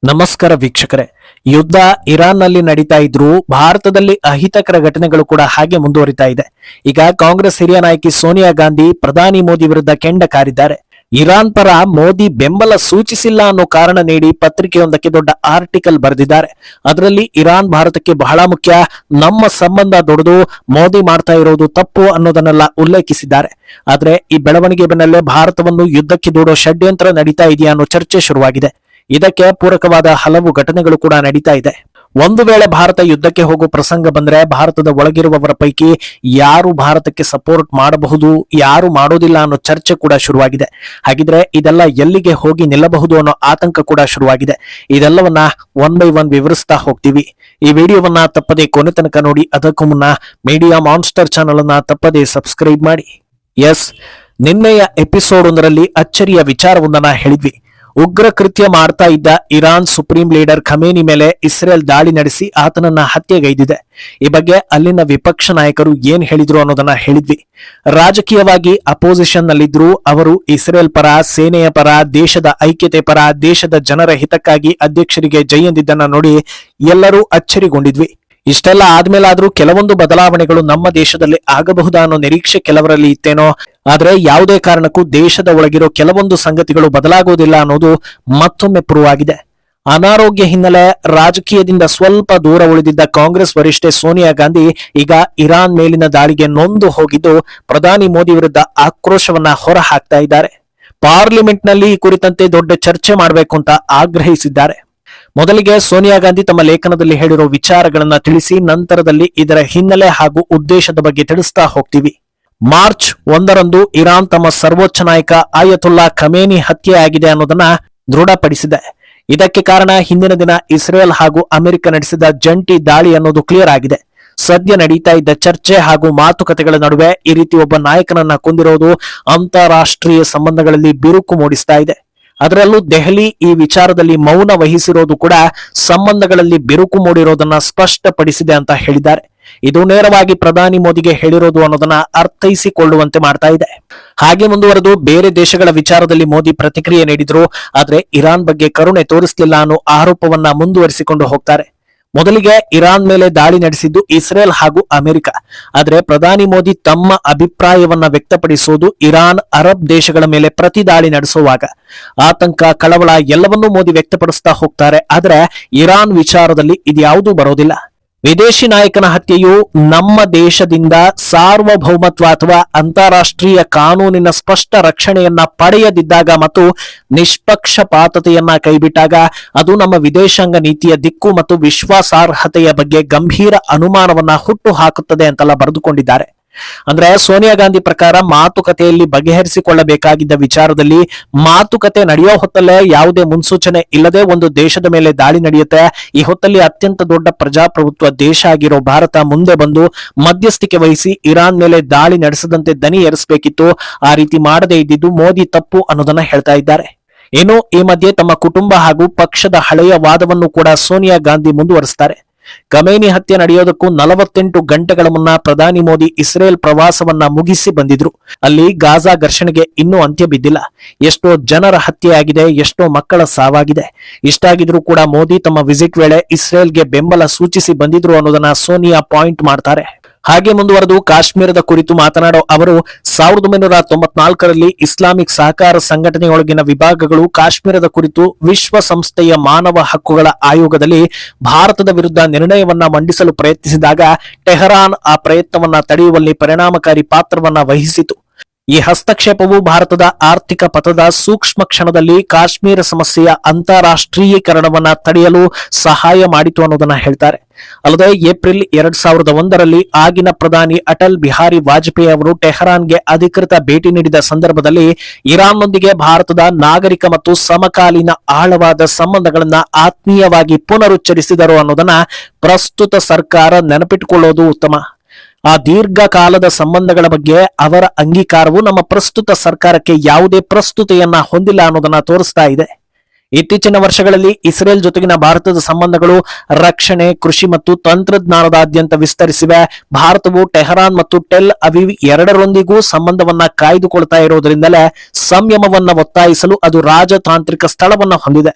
ನಮಸ್ಕಾರ ವೀಕ್ಷಕರೇ. ಯುದ್ಧ ಇರಾನ್ನಲ್ಲಿ ನಡೀತಾ ಇದ್ರು ಭಾರತದಲ್ಲಿ ಅಹಿತಕರ ಘಟನೆಗಳು ಕೂಡ ಹಾಗೆ ಮುಂದುವರಿತಾ ಇದೆ. ಈಗ ಕಾಂಗ್ರೆಸ್ ಹಿರಿಯ ನಾಯಕಿ ಸೋನಿಯಾ ಗಾಂಧಿ ಪ್ರಧಾನಿ ಮೋದಿ ವಿರುದ್ಧ ಕೆಂಡ ಕಾರಿದ್ದಾರೆ. ಇರಾನ್ ಪರ ಮೋದಿ ಬೆಂಬಲ ಸೂಚಿಸಿಲ್ಲ ಅನ್ನೋ ಕಾರಣ ನೀಡಿ ಪತ್ರಿಕೆಯೊಂದಕ್ಕೆ ದೊಡ್ಡ ಆರ್ಟಿಕಲ್ ಬರೆದಿದ್ದಾರೆ. ಅದರಲ್ಲಿ ಇರಾನ್ ಭಾರತಕ್ಕೆ ಬಹಳ ಮುಖ್ಯ, ನಮ್ಮ ಸಂಬಂಧ ದೊಡ್ಡದು, ಮೋದಿ ಮಾಡ್ತಾ ಇರೋದು ತಪ್ಪು ಅನ್ನೋದನ್ನೆಲ್ಲ ಉಲ್ಲೇಖಿಸಿದ್ದಾರೆ. ಆದ್ರೆ ಈ ಬೆಳವಣಿಗೆ ಬೆನ್ನಲ್ಲೇ ಭಾರತವನ್ನು ಯುದ್ಧಕ್ಕೆ ದೂಡೋ ಷಡ್ಯಂತ್ರ ನಡೀತಾ ಇದೆಯಾ ಅನ್ನೋ ಚರ್ಚೆ ಶುರುವಾಗಿದೆ. ಇದಕ್ಕೆ ಪೂರಕವಾದ ಹಲವು ಘಟನೆಗಳು ಕೂಡ ನಡೀತಾ ಇದೆ. ಒಂದು ವೇಳೆ ಭಾರತ ಯುದ್ಧಕ್ಕೆ ಹೋಗೋ ಪ್ರಸಂಗ ಬಂದ್ರೆ ಭಾರತದ ಒಳಗಿರುವವರ ಪೈಕಿ ಯಾರು ಭಾರತಕ್ಕೆ ಸಪೋರ್ಟ್ ಮಾಡಬಹುದು, ಯಾರು ಮಾಡೋದಿಲ್ಲ ಅನ್ನೋ ಚರ್ಚೆ ಕೂಡ ಶುರುವಾಗಿದೆ. ಹಾಗಿದ್ರೆ ಇದೆಲ್ಲ ಎಲ್ಲಿಗೆ ಹೋಗಿ ನಿಲ್ಲಬಹುದು ಅನ್ನೋ ಆತಂಕ ಕೂಡ ಶುರುವಾಗಿದೆ. ಇದೆಲ್ಲವನ್ನ ಒನ್ ಬೈ ಒನ್ ವಿವರಿಸ್ತಾ ಹೋಗ್ತೀವಿ. ಈ ವಿಡಿಯೋವನ್ನ ತಪ್ಪದೆ ಕೊನೆ ತನಕ ನೋಡಿ. ಅದಕ್ಕೂ ಮುನ್ನ ಮೀಡಿಯಾ ಮಾನ್ಸ್ಟರ್ ಚಾನಲ್ ಅನ್ನ ತಪ್ಪದೆ ಸಬ್ಸ್ಕ್ರೈಬ್ ಮಾಡಿ. ಎಸ್, ನಿನ್ನೆಯ ಎಪಿಸೋಡ್ ಒಂದರಲ್ಲಿ ಅಚ್ಚರಿಯ ವಿಚಾರವೊಂದನ್ನ ಹೇಳಿದ್ವಿ. ಉಗ್ರ ಕೃತ್ಯ ಮಾಡ್ತಾ ಇದ್ದ ಇರಾನ್ ಸುಪ್ರೀಂ ಲೀಡರ್ ಖಮೇನಿ ಮೇಲೆ ಇಸ್ರೇಲ್ ದಾಳಿ ನಡೆಸಿ ಆತನನ್ನ ಹತ್ಯೆಗೈದಿದೆ. ಈ ಬಗ್ಗೆ ಅಲ್ಲಿನ ವಿಪಕ್ಷ ನಾಯಕರು ಏನ್ ಹೇಳಿದ್ರು ಅನ್ನೋದನ್ನ ಹೇಳಿದ್ವಿ. ರಾಜಕೀಯವಾಗಿ ಅಪೋಸಿಷನ್ ನಲ್ಲಿದ್ರು ಅವರು ಇಸ್ರೇಲ್ ಪರ, ಸೇನೆಯ ಪರ, ದೇಶದ ಐಕ್ಯತೆ ಪರ, ದೇಶದ ಜನರ ಹಿತಕ್ಕಾಗಿ ಅಧ್ಯಕ್ಷರಿಗೆ ಜೈ ಎಂದಿದ್ದನ್ನ ನೋಡಿ ಎಲ್ಲರೂ ಅಚ್ಚರಿಗೊಂಡಿದ್ವಿ. ಇಷ್ಟೆಲ್ಲ ಆದ್ಮೇಲಾದ್ರೂ ಕೆಲವೊಂದು ಬದಲಾವಣೆಗಳು ನಮ್ಮ ದೇಶದಲ್ಲಿ ಆಗಬಹುದಾ ಅನ್ನೋ ನಿರೀಕ್ಷೆ ಕೆಲವರಲ್ಲಿ ಇತ್ತೇನೋ. ಆದ್ರೆ ಯಾವುದೇ ಕಾರಣಕ್ಕೂ ದೇಶದ ಒಳಗಿರೋ ಕೆಲವೊಂದು ಸಂಗತಿಗಳು ಬದಲಾಗೋದಿಲ್ಲ ಅನ್ನೋದು ಮತ್ತೊಮ್ಮೆ ಪ್ರೂವ್ ಆಗಿದೆ. ಅನಾರೋಗ್ಯ ಹಿನ್ನೆಲೆ ರಾಜಕೀಯದಿಂದ ಸ್ವಲ್ಪ ದೂರ ಉಳಿದಿದ್ದ ಕಾಂಗ್ರೆಸ್ ವರಿಷ್ಠೆ ಸೋನಿಯಾ ಗಾಂಧಿ ಈಗ ಇರಾನ್ ಮೇಲಿನ ದಾಳಿಗೆ ನೊಂದು ಹೋಗಿದ್ದು ಪ್ರಧಾನಿ ಮೋದಿ ವಿರುದ್ಧ ಆಕ್ರೋಶವನ್ನ ಹೊರ ಹಾಕ್ತಾ ಇದ್ದಾರೆ. ಪಾರ್ಲಿಮೆಂಟ್ ನಲ್ಲಿ ಈ ಕುರಿತಂತೆ ದೊಡ್ಡ ಚರ್ಚೆ ಮಾಡಬೇಕು ಅಂತ ಆಗ್ರಹಿಸಿದ್ದಾರೆ. ಮೊದಲಿಗೆ ಸೋನಿಯಾ ಗಾಂಧಿ ತಮ್ಮ ಲೇಖನದಲ್ಲಿ ಹೇಳಿರೋ ವಿಚಾರಗಳನ್ನ ತಿಳಿಸಿ ನಂತರದಲ್ಲಿ ಇದರ ಹಿನ್ನೆಲೆ ಹಾಗೂ ಉದ್ದೇಶದ ಬಗ್ಗೆ ತಿಳಿಸ್ತಾ ಹೋಗ್ತೀವಿ. ಮಾರ್ಚ್ 1ರಂದು ಇರಾನ್ ತಮ್ಮ ಸರ್ವೋಚ್ಚ ನಾಯಕ ಆಯತುಲ್ಲಾ ಖಮೇನಿ ಹತ್ಯೆಯಾಗಿದೆ ಅನ್ನೋದನ್ನ ದೃಢಪಡಿಸಿದೆ. ಇದಕ್ಕೆ ಕಾರಣ ಹಿಂದಿನ ದಿನ ಇಸ್ರೇಲ್ ಹಾಗೂ ಅಮೆರಿಕ ನಡೆಸಿದ ಜಂಟಿ ದಾಳಿ ಅನ್ನೋದು ಕ್ಲಿಯರ್ ಆಗಿದೆ. ಸದ್ಯ ನಡೀತಾ ಇದ್ದ ಚರ್ಚೆ ಹಾಗೂ ಮಾತುಕತೆಗಳ ನಡುವೆ ಈ ರೀತಿ ಒಬ್ಬ ನಾಯಕನನ್ನ ಕೊಂದಿರೋದು ಅಂತಾರಾಷ್ಟ್ರೀಯ ಸಂಬಂಧಗಳಲ್ಲಿ ಬಿರುಕು ಮೂಡಿಸ್ತಾ ಇದೆ. ಅದರಲ್ಲೂ ದೆಹಲಿ ಈ ವಿಚಾರದಲ್ಲಿ ಮೌನ ವಹಿಸಿರೋದು ಕೂಡ ಸಂಬಂಧಗಳಲ್ಲಿ ಬಿರುಕು ಮೂಡಿರೋದನ್ನ ಸ್ಪಷ್ಟಪಡಿಸಿದೆ ಅಂತ ಹೇಳಿದ್ದಾರೆ. ಇದು ನೇರವಾಗಿ ಪ್ರಧಾನಿ ಮೋದಿಗೆ ಹೇಳಿರೋದು ಅನ್ನೋದನ್ನ ಅರ್ಥೈಸಿಕೊಳ್ಳುವಂತೆ ಮಾಡ್ತಾ ಇದೆ. ಹಾಗೆ ಮುಂದುವರೆದು ಬೇರೆ ದೇಶಗಳ ವಿಚಾರದಲ್ಲಿ ಮೋದಿ ಪ್ರತಿಕ್ರಿಯೆ ನೀಡಿದ್ರು. ಆದ್ರೆ ಇರಾನ್ ಬಗ್ಗೆ ಕರುಣೆ ತೋರಿಸಲಿಲ್ಲ ಅನ್ನೋ ಆರೋಪವನ್ನ ಮುಂದುವರಿಸಿಕೊಂಡು ಹೋಗ್ತಾರೆ. ಮೊದಲಿಗೆ ಇರಾನ್ ಮೇಲೆ ದಾಳಿ ನಡೆಸಿದ್ದು ಇಸ್ರೇಲ್ ಹಾಗೂ ಅಮೆರಿಕ. ಆದ್ರೆ ಪ್ರಧಾನಿ ಮೋದಿ ತಮ್ಮ ಅಭಿಪ್ರಾಯವನ್ನ ವ್ಯಕ್ತಪಡಿಸುವುದು ಇರಾನ್, ಅರಬ್ ದೇಶಗಳ ಮೇಲೆ ಪ್ರತಿ ದಾಳಿ ನಡೆಸುವಾಗ. ಆತಂಕ, ಕಳವಳ ಎಲ್ಲವನ್ನೂ ಮೋದಿ ವ್ಯಕ್ತಪಡಿಸ್ತಾ ಹೋಗ್ತಾರೆ. ಆದ್ರೆ ಇರಾನ್ ವಿಚಾರದಲ್ಲಿ ಇದ್ಯಾವುದೂ ಬರೋದಿಲ್ಲ. ವಿದೇಶಿ ನಾಯಕನ ಹತ್ಯೆಯು ನಮ್ಮ ದೇಶದಿಂದ ಸಾರ್ವಭೌಮತ್ವ ಅಥವಾ ಅಂತಾರಾಷ್ಟ್ರೀಯ ಕಾನೂನಿನ ಸ್ಪಷ್ಟ ರಕ್ಷಣೆಯನ್ನ ಪಡೆಯದಿದ್ದಾಗ ಮತ್ತು ನಿಷ್ಪಕ್ಷಪಾತತೆಯನ್ನ ಕೈಬಿಟ್ಟಾಗ ಅದು ನಮ್ಮ ವಿದೇಶಾಂಗ ನೀತಿಯ ದಿಕ್ಕು ಮತ್ತು ವಿಶ್ವಾಸಾರ್ಹತೆಯ ಬಗ್ಗೆ ಗಂಭೀರ ಅನುಮಾನವನ್ನ ಹುಟ್ಟು ಹಾಕುತ್ತದೆ ಅಂತೆಲ್ಲ ಬರೆದುಕೊಂಡಿದ್ದಾರೆ. ಅಂದ್ರೆ ಸೋನಿಯಾ ಗಾಂಧಿ ಪ್ರಕಾರ ಮಾತುಕತೆಯಲ್ಲಿ ಬಗೆಹರಿಸಿಕೊಳ್ಳಬೇಕಾಗಿದ್ದ ವಿಚಾರದಲ್ಲಿ ಮಾತುಕತೆ ನಡೆಯೋ ಹೊತ್ತಲ್ಲೇ ಯಾವುದೇ ಮುನ್ಸೂಚನೆ ಇಲ್ಲದೆ ಒಂದು ದೇಶದ ಮೇಲೆ ದಾಳಿ ನಡೆಯುತ್ತೆ. ಈ ಹೊತ್ತಲ್ಲಿ ಅತ್ಯಂತ ದೊಡ್ಡ ಪ್ರಜಾಪ್ರಭುತ್ವ ದೇಶ ಆಗಿರೋ ಭಾರತ ಮುಂದೆ ಬಂದು ಮಧ್ಯಸ್ಥಿಕೆ ವಹಿಸಿ ಇರಾನ್ ಮೇಲೆ ದಾಳಿ ನಡೆಸದಂತೆ ದನಿ ಏರಿಸಬೇಕಿತ್ತು. ಆ ರೀತಿ ಮಾಡದೇ ಇದ್ದಿದ್ದು ಮೋದಿ ತಪ್ಪು ಅನ್ನೋದನ್ನ ಹೇಳ್ತಾ ಇದ್ದಾರೆ. ಇನ್ನು ಈ ಮಧ್ಯೆ ತಮ್ಮ ಕುಟುಂಬ ಹಾಗೂ ಪಕ್ಷದ ಹಳೆಯ ವಾದವನ್ನು ಕೂಡ ಸೋನಿಯಾ ಗಾಂಧಿ ಮುಂದುವರಿಸುತ್ತಾರೆ. ಖಮೇನಿ ಹತ್ಯೆ ನಡೆಯೋದಕ್ಕೂ 48 ಗಂಟೆಗಳ ಮುನ್ನ ಪ್ರಧಾನಿ ಮೋದಿ ಇಸ್ರೇಲ್ ಪ್ರವಾಸವನ್ನ ಮುಗಿಸಿ ಬಂದಿದ್ರು. ಅಲ್ಲಿ ಗಾಜಾ ಘರ್ಷಣೆಗೆ ಇನ್ನೂ ಅಂತ್ಯ ಬಿದ್ದಿಲ್ಲ. ಎಷ್ಟೋ ಜನರ ಹತ್ಯೆಯಾಗಿದೆ, ಎಷ್ಟೋ ಮಕ್ಕಳ ಸಾವಾಗಿದೆ. ಇಷ್ಟಾಗಿದ್ರೂ ಕೂಡ ಮೋದಿ ತಮ್ಮ ವಿಸಿಟ್ ವೇಳೆ ಇಸ್ರೇಲ್ಗೆ ಬೆಂಬಲ ಸೂಚಿಸಿ ಬಂದಿದ್ರು ಅನ್ನೋದನ್ನ ಸೋನಿಯಾ ಪಾಯಿಂಟ್ ಮಾಡ್ತಾರೆ. ಹಾಗೆ ಮುಂದುವರೆದು ಕಾಶ್ಮೀರದ ಕುರಿತು ಮಾತನಾಡೋ ಅವರು 1994ರಲ್ಲಿ ಇಸ್ಲಾಮಿಕ್ ಸಹಕಾರ ಸಂಘಟನೆಯೊಳಗಿನ ವಿಭಾಗಗಳು ಕಾಶ್ಮೀರದ ಕುರಿತು ವಿಶ್ವಸಂಸ್ಥೆಯ ಮಾನವ ಹಕ್ಕುಗಳ ಆಯೋಗದಲ್ಲಿ ಭಾರತದ ವಿರುದ್ಧ ನಿರ್ಣಯವನ್ನ ಮಂಡಿಸಲು ಪ್ರಯತ್ನಿಸಿದಾಗ ಟೆಹರಾನ್ ಆ ಪ್ರಯತ್ನವನ್ನ ತಡೆಯುವಲ್ಲಿ ಪರಿಣಾಮಕಾರಿ ಪಾತ್ರವನ್ನ ವಹಿಸಿತು. ಈ ಹಸ್ತಕ್ಷೇಪವು ಭಾರತದ ಆರ್ಥಿಕ ಪಥದ ಸೂಕ್ಷ್ಮ ಕ್ಷಣದಲ್ಲಿ ಕಾಶ್ಮೀರ ಸಮಸ್ಯೆಯ ಅಂತಾರಾಷ್ಟ್ರೀಯಕರಣವನ್ನ ತಡೆಯಲು ಸಹಾಯ ಮಾಡಿತು ಅನ್ನೋದನ್ನ ಹೇಳ್ತಾರೆ. ಅಲ್ಲದೆ ಏಪ್ರಿಲ್ 2001ರಲ್ಲಿ ಆಗಿನ ಪ್ರಧಾನಿ ಅಟಲ್ ಬಿಹಾರಿ ವಾಜಪೇಯಿ ಅವರು ಟೆಹರಾನ್ಗೆ ಅಧಿಕೃತ ಭೇಟಿ ನೀಡಿದ ಸಂದರ್ಭದಲ್ಲಿ ಇರಾನ್ನೊಂದಿಗೆ ಭಾರತದ ನಾಗರಿಕ ಮತ್ತು ಸಮಕಾಲೀನ ಆಳವಾದ ಸಂಬಂಧಗಳನ್ನ ಆತ್ಮೀಯವಾಗಿ ಪುನರುಚ್ಚರಿಸಿದರು ಅನ್ನೋದನ್ನ ಪ್ರಸ್ತುತ ಸರ್ಕಾರ ನೆನಪಿಟ್ಟುಕೊಳ್ಳೋದು ಉತ್ತಮ. ಆ ದೀರ್ಘಕಾಲದ ಸಂಬಂಧಗಳ ಬಗ್ಗೆ ಅವರ ಅಂಗೀಕಾರವು ನಮ್ಮ ಪ್ರಸ್ತುತ ಸರ್ಕಾರಕ್ಕೆ ಯಾವುದೇ ಪ್ರಸ್ತುತೆಯನ್ನ ಹೊಂದಿಲ್ಲ ಅನ್ನೋದನ್ನ ತೋರಿಸ್ತಾ ಇದೆ. ಇತ್ತೀಚಿನ ವರ್ಷಗಳಲ್ಲಿ ಇಸ್ರೇಲ್ ಜೊತೆಗಿನ ಭಾರತದ ಸಂಬಂಧಗಳು ರಕ್ಷಣೆ, ಕೃಷಿ ಮತ್ತು ತಂತ್ರಜ್ಞಾನದಾದ್ಯಂತ ವಿಸ್ತರಿಸಿವೆ. ಭಾರತವು ಟೆಹರಾನ್ ಮತ್ತು ಟೆಲ್ ಅವೀವ್ ಎರಡರೊಂದಿಗೂ ಸಂಬಂಧವನ್ನ ಕಾಯ್ದುಕೊಳ್ತಾ ಇರೋದ್ರಿಂದಲೇ ಸಂಯಮವನ್ನ ಒತ್ತಾಯಿಸಲು ಅದು ರಾಜತಾಂತ್ರಿಕ ಸ್ಥಳವನ್ನ ಹೊಂದಿದೆ.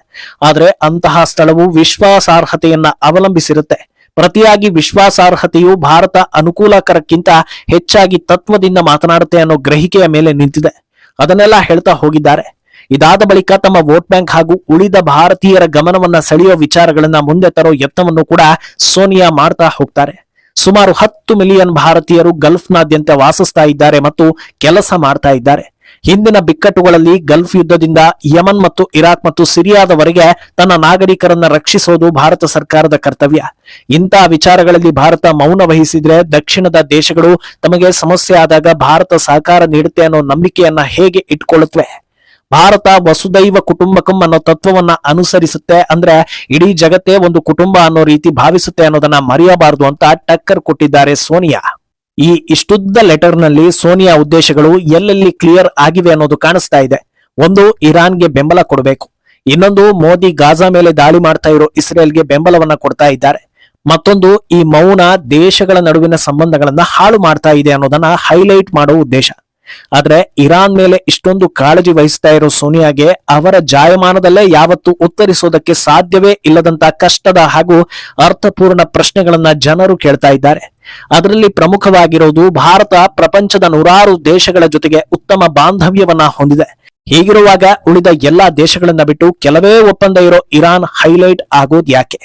ಆದರೆ ಅಂತಹ ಸ್ಥಳವು ವಿಶ್ವಾಸಾರ್ಹತೆಯನ್ನ ಅವಲಂಬಿಸಿರುತ್ತೆ. ಪ್ರತಿಯಾಗಿ ವಿಶ್ವಾಸಾರ್ಹತೆಯು ಭಾರತ ಅನುಕೂಲಕರಕ್ಕಿಂತ ಹೆಚ್ಚಾಗಿ ತತ್ವದಿಂದ ಮಾತನಾಡುತ್ತೆ ಅನ್ನೋ ಗ್ರಹಿಕೆಯ ಮೇಲೆ ನಿಂತಿದೆ. ಅದನ್ನೆಲ್ಲ ಹೇಳ್ತಾ ಹೋಗಿದ್ದಾರೆ. ಇದಾದ ಬಳಿಕ ತಮ್ಮ ವೋಟ್ ಬ್ಯಾಂಕ್ ಹಾಗೂ ಉಳಿದ ಭಾರತೀಯರ ಗಮನವನ್ನ ಸೆಳೆಯುವ ವಿಚಾರಗಳನ್ನ ಮುಂದೆ ತರೋ ಯತ್ನವನ್ನು ಕೂಡ ಸೋನಿಯಾ ಮಾಡ್ತಾ ಹೋಗ್ತಾರೆ. ಸುಮಾರು 10 ಮಿಲಿಯನ್ ಭಾರತೀಯರು ಗಲ್ಫ್ನಾದ್ಯಂತ ವಾಸಿಸ್ತಾ ಇದ್ದಾರೆ ಮತ್ತು ಕೆಲಸ ಮಾಡ್ತಾ ಇದ್ದಾರೆ. ಹಿಂದಿನ ಬಿಕ್ಕಟ್ಟುಗಳಲ್ಲಿ ಗಲ್ಫ್ ಯುದ್ಧದಿಂದ ಯಮನ್ ಮತ್ತು ಇರಾಕ್ ಮತ್ತು ಸಿರಿಯಾದವರೆಗೆ ತನ್ನ ನಾಗರಿಕರನ್ನ ರಕ್ಷಿಸೋದು ಭಾರತ ಸರ್ಕಾರದ ಕರ್ತವ್ಯ. ಇಂತಹ ವಿಚಾರಗಳಲ್ಲಿ ಭಾರತ ಮೌನ ವಹಿಸಿದ್ರೆ ದಕ್ಷಿಣದ ದೇಶಗಳು ತಮಗೆ ಸಮಸ್ಯೆ ಆದಾಗ ಭಾರತ ಸಹಕಾರ ನೀಡುತ್ತೆ ಅನ್ನೋ ನಂಬಿಕೆಯನ್ನ ಹೇಗೆ ಇಟ್ಕೊಳ್ಳುತ್ತವೆ? ಭಾರತ ವಸುದೈವ ಕುಟುಂಬಕಂ ಅನ್ನೋ ತತ್ವವನ್ನ ಅನುಸರಿಸುತ್ತೆ. ಅಂದ್ರೆ ಇಡೀ ಜಗತ್ತೇ ಒಂದು ಕುಟುಂಬ ಅನ್ನೋ ರೀತಿ ಭಾವಿಸುತ್ತೆ ಅನ್ನೋದನ್ನ ಮರೆಯಬಾರದು ಅಂತ ಟಕ್ಕರ್ ಕೊಟ್ಟಿದ್ದಾರೆ ಸೋನಿಯಾ. ಈ ಇಷ್ಟುದ್ದ ಲೆಟರ್ ನಲ್ಲಿ ಸೋನಿಯಾ ಉದ್ದೇಶಗಳು ಎಲ್ಲೆಲ್ಲಿ ಕ್ಲಿಯರ್ ಆಗಿವೆ ಅನ್ನೋದು ಕಾಣಿಸ್ತಾ ಇದೆ. ಒಂದು, ಇರಾನ್ಗೆ ಬೆಂಬಲ ಕೊಡಬೇಕು. ಇನ್ನೊಂದು, ಮೋದಿ ಗಾಜಾ ಮೇಲೆ ದಾಳಿ ಮಾಡ್ತಾ ಇರೋ ಇಸ್ರೇಲ್ಗೆ ಬೆಂಬಲವನ್ನ ಕೊಡ್ತಾ ಇದ್ದಾರೆ. ಮತ್ತೊಂದು, ಈ ಮೌನ ದೇಶಗಳ ನಡುವಿನ ಸಂಬಂಧಗಳನ್ನ ಹಾಳು ಮಾಡ್ತಾ ಇದೆ ಅನ್ನೋದನ್ನ ಹೈಲೈಟ್ ಮಾಡೋ ಉದ್ದೇಶ. ಆದ್ರೆ ಇರಾನ್ ಮೇಲೆ ಇಷ್ಟೊಂದು ಕಾಳಜಿ ವಹಿಸ್ತಾ ಇರೋ ಸೋನಿಯಾಗೆ ಅವರ ಜಾಯಮಾನದಲ್ಲೇ ಯಾವತ್ತೂ ಉತ್ತರಿಸೋದಕ್ಕೆ ಸಾಧ್ಯವೇ ಇಲ್ಲದಂತ ಕಷ್ಟದ ಹಾಗೂ ಅರ್ಥಪೂರ್ಣ ಪ್ರಶ್ನೆಗಳನ್ನ ಜನರು ಕೇಳ್ತಾ ಇದ್ದಾರೆ. ಅದರಲ್ಲಿ ಪ್ರಮುಖವಾಗಿರೋದು ಭಾರತ ಪ್ರಪಂಚದ 100 ದೇಶಗಳ ಜೊತೆಗೆ ಉತ್ತಮ ಬಾಂಧವ್ಯವನ್ನ ಹೊಂದಿದೆ. ಹೀಗಿರುವಾಗ ಉಳಿದ ಎಲ್ಲಾ ದೇಶಗಳನ್ನ ಬಿಟ್ಟು ಕೆಲವೇ ಒಪ್ಪಂದ ಇರೋ ಇರಾನ್ ಹೈಲೈಟ್ ಆಗೋದ್ ಯಾಕೆ?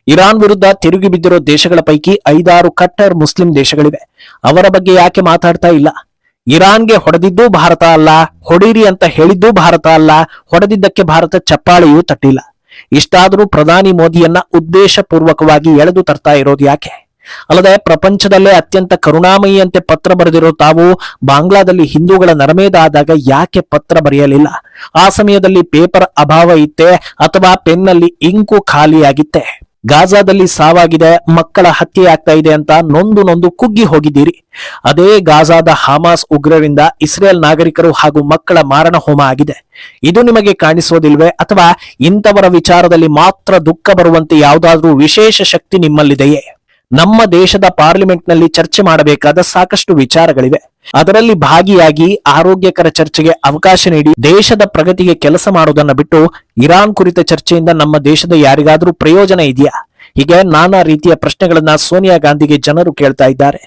ಇರಾನ್ ವಿರುದ್ಧ ತಿರುಗಿ ಬಿದ್ದಿರೋ ದೇಶಗಳ ಪೈಕಿ 5-6 ಕಟ್ಟರ್ ಮುಸ್ಲಿಂ ದೇಶಗಳಿವೆ. ಅವರ ಬಗ್ಗೆ ಯಾಕೆ ಮಾತಾಡ್ತಾ ಇಲ್ಲ? ಇರಾನ್ಗೆ ಹೊಡೆದಿದ್ದೂ ಭಾರತ ಅಲ್ಲ, ಹೊಡೀರಿ ಅಂತ ಹೇಳಿದ್ದೂ ಭಾರತ ಅಲ್ಲ, ಹೊಡೆದಿದ್ದಕ್ಕೆ ಭಾರತ ಚಪ್ಪಾಳೆಯೂ ತಟ್ಟಿಲ್ಲ. ಇಷ್ಟಾದರೂ ಪ್ರಧಾನಿ ಮೋದಿಯನ್ನ ಉದ್ದೇಶ ಪೂರ್ವಕವಾಗಿ ಎಳೆದು ತರ್ತಾ ಇರೋದು ಯಾಕೆ? ಅಲ್ಲದೆ ಪ್ರಪಂಚದಲ್ಲೇ ಅತ್ಯಂತ ಕರುಣಾಮಯಿಯಂತೆ ಪತ್ರ ಬರೆದಿರೋ ತಾವು ಬಾಂಗ್ಲಾದಲ್ಲಿ ಹಿಂದೂಗಳ ನರಮೇಧ ಆದಾಗ ಯಾಕೆ ಪತ್ರ ಬರೆಯಲಿಲ್ಲ? ಆ ಸಮಯದಲ್ಲಿ ಪೇಪರ್ ಅಭಾವ ಇತ್ತೆ ಅಥವಾ ಪೆನ್ನಲ್ಲಿ ಇಂಕು ಖಾಲಿಯಾಗಿತ್ತೆ? ಗಾಜಾದಲ್ಲಿ ಸಾವಾಗಿದೆ, ಮಕ್ಕಳ ಹತ್ಯೆ ಆಗ್ತಾ ಇದೆ ಅಂತ ನೊಂದು ಕುಗ್ಗಿ ಹೋಗಿದ್ದೀರಿ. ಅದೇ ಗಾಜಾದ ಹಮಾಸ್ ಉಗ್ರರಿಂದ ಇಸ್ರೇಲ್ ನಾಗರಿಕರು ಹಾಗೂ ಮಕ್ಕಳ ಮಾರಣ ಹೋಮ ಆಗಿದೆ. ಇದು ನಿಮಗೆ ಕಾಣಿಸೋದಿಲ್ವೇ? ಅಥವಾ ಇಂಥವರ ವಿಚಾರದಲ್ಲಿ ಮಾತ್ರ ದುಃಖ ಬರುವಂತೆ ಯಾವುದಾದ್ರೂ ವಿಶೇಷ ಶಕ್ತಿ ನಿಮ್ಮಲ್ಲಿದೆಯೇ? ನಮ್ಮ ದೇಶದ ಪಾರ್ಲಿಮೆಂಟ್ ನಲ್ಲಿ ಚರ್ಚೆ ಮಾಡಬೇಕಾದ ಸಾಕಷ್ಟು ವಿಚಾರಗಳಿವೆ. ಅದರಲ್ಲಿ ಭಾಗಿಯಾಗಿ ಆರೋಗ್ಯಕರ ಚರ್ಚೆಗೆ ಅವಕಾಶ ನೀಡಿ ದೇಶದ ಪ್ರಗತಿಗೆ ಕೆಲಸ ಮಾಡೋದನ್ನ ಬಿಟ್ಟು ಇರಾನ್ ಕುರಿತ ಚರ್ಚೆಯಿಂದ ನಮ್ಮ ದೇಶದ ಯಾರಿಗಾದ್ರೂ ಪ್ರಯೋಜನ ಇದೆಯಾ? ಹೀಗೆ ನಾನಾ ರೀತಿಯ ಪ್ರಶ್ನೆಗಳನ್ನ ಸೋನಿಯಾ ಗಾಂಧಿಗೆ ಜನರು ಕೇಳ್ತಾ ಇದ್ದಾರೆ.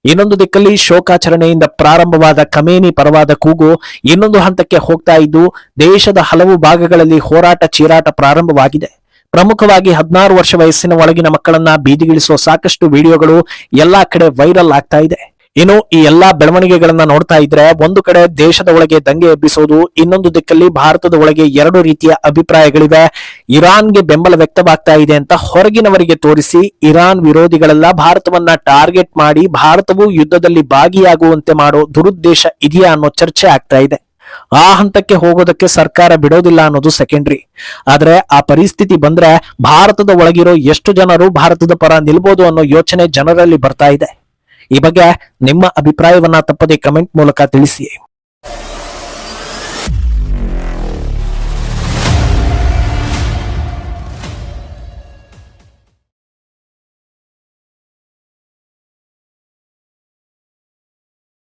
ಇನ್ನೊಂದು ದಿಕ್ಕಲ್ಲಿ ಶೋಕಾಚರಣೆಯಿಂದ ಪ್ರಾರಂಭವಾದ ಖಮೇನಿ ಪರವಾದ ಕೂಗು ಇನ್ನೊಂದು ಹಂತಕ್ಕೆ ಹೋಗ್ತಾ ಇದ್ದು ದೇಶದ ಹಲವು ಭಾಗಗಳಲ್ಲಿ ಹೋರಾಟ ಚೀರಾಟ ಪ್ರಾರಂಭವಾಗಿದೆ. ಪ್ರಮುಖವಾಗಿ 16 ವರ್ಷ ವಯಸ್ಸಿನ ಒಳಗಿನ ಮಕ್ಕಳನ್ನ ಬೀದಿಗಿಳಿಸುವ ಸಾಕಷ್ಟು ವಿಡಿಯೋಗಳು ಎಲ್ಲಾ ಕಡೆ ವೈರಲ್ ಆಗ್ತಾ ಇದೆ. ಇನ್ನು ಈ ಎಲ್ಲಾ ಬೆಳವಣಿಗೆಗಳನ್ನ ನೋಡ್ತಾ ಇದ್ರೆ ಒಂದು ಕಡೆ ದೇಶದ ಒಳಗೆ ದಂಗೆ ಎಬ್ಬಿಸೋದು, ಇನ್ನೊಂದು ದಿಕ್ಕಲ್ಲಿ ಭಾರತದ ಒಳಗೆ 2 ರೀತಿಯ ಅಭಿಪ್ರಾಯಗಳಿವೆ. ಇರಾನ್ಗೆ ಬೆಂಬಲ ವ್ಯಕ್ತವಾಗ್ತಾ ಇದೆ ಅಂತ ಹೊರಗಿನವರಿಗೆ ತೋರಿಸಿ ಇರಾನ್ ವಿರೋಧಿಗಳೆಲ್ಲ ಭಾರತವನ್ನ ಟಾರ್ಗೆಟ್ ಮಾಡಿ ಭಾರತವು ಯುದ್ಧದಲ್ಲಿ ಭಾಗಿಯಾಗುವಂತೆ ಮಾಡೋ ದುರುದ್ದೇಶ ಇದೆಯಾ ಅನ್ನೋ ಚರ್ಚೆ ಆಗ್ತಾ ಇದೆ. ಆ ಹಂತಕ್ಕೆ ಹೋಗೋದಕ್ಕೆ ಸರ್ಕಾರ ಬಿಡೋದಿಲ್ಲ ಅನ್ನೋದು ಸೆಕೆಂಡ್ರಿ. ಆದ್ರೆ ಆ ಪರಿಸ್ಥಿತಿ ಬಂದ್ರೆ ಭಾರತದ ಒಳಗಿರೋ ಎಷ್ಟು ಜನರು ಭಾರತದ ಪರ ನಿಲ್ಬೋದು ಅನ್ನೋ ಯೋಚನೆ ಜನರಲ್ಲಿ ಬರ್ತಾ ಇದೆ. ಈ ಬಗ್ಗೆ ನಿಮ್ಮ ಅಭಿಪ್ರಾಯವನ್ನ ತಪ್ಪದೆ ಕಮೆಂಟ್ ಮೂಲಕ ತಿಳಿಸಿ.